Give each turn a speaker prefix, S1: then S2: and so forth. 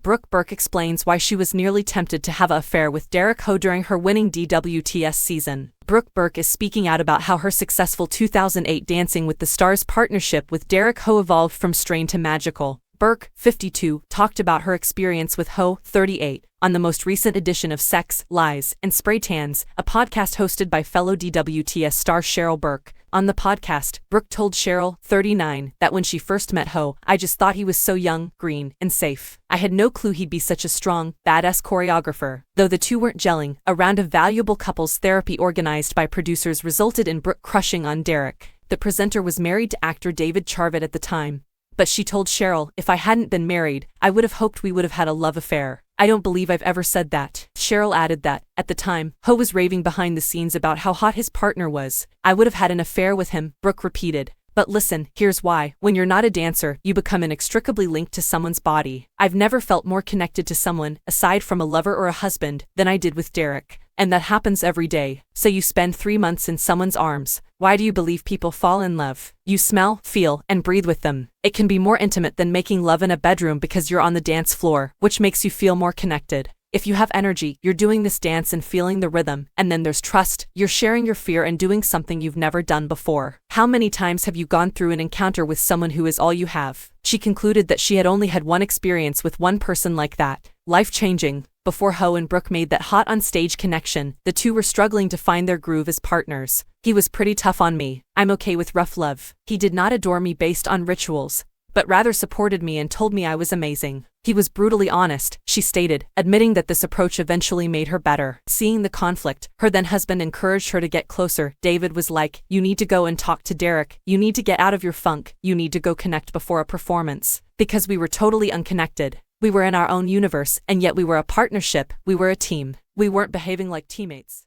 S1: Brooke Burke explains why she was nearly tempted to have an affair with Derek Hough during her winning DWTS season. Brooke Burke is speaking out about how her successful 2008 Dancing with the Stars partnership with Derek Hough evolved from strained to magical. Burke, 52, talked about her experience with Hough, 38, on the most recent edition of Sex, Lies, and Spray Tans, a podcast hosted by fellow DWTS star Cheryl Burke. On the podcast, Brooke told Cheryl, 39, that when she first met Hough, I just thought he was so young, green, and safe. I had no clue he'd be such a strong, badass choreographer. Though the two weren't gelling, a round of valuable couples therapy organized by producers resulted in Brooke crushing on Derek. The presenter was married to actor David Charvet at the time. But she told Cheryl, if I hadn't been married, I would have hoped we would have had a love affair. I don't believe I've ever said that. Cheryl added that, at the time, Hough was raving behind the scenes about how hot his partner was. I would have had an affair with him, Brooke repeated. But listen, here's why. When you're not a dancer, you become inextricably linked to someone's body. I've never felt more connected to someone, aside from a lover or a husband, than I did with Derek. And that happens every day. So you spend 3 months in someone's arms. Why do you believe people fall in love? You smell, feel, and breathe with them. It can be more intimate than making love in a bedroom because you're on the dance floor, which makes you feel more connected. If you have energy, you're doing this dance and feeling the rhythm, and then there's trust, you're sharing your fear and doing something you've never done before. How many times have you gone through an encounter with someone who is all you have? She concluded that she had only had one experience with one person like that. Life-changing. Before Hough and Brooke made that hot on-stage connection, the two were struggling to find their groove as partners. He was pretty tough on me. I'm okay with rough love. He did not adore me based on rituals, but rather supported me and told me I was amazing. He was brutally honest, she stated, admitting that this approach eventually made her better. Seeing the conflict, her then-husband encouraged her to get closer. David was like, you need to go and talk to Derek. You need to get out of your funk. You need to go connect before a performance. Because we were totally unconnected. We were in our own universe, and yet we were a partnership. We were a team. We weren't behaving like teammates.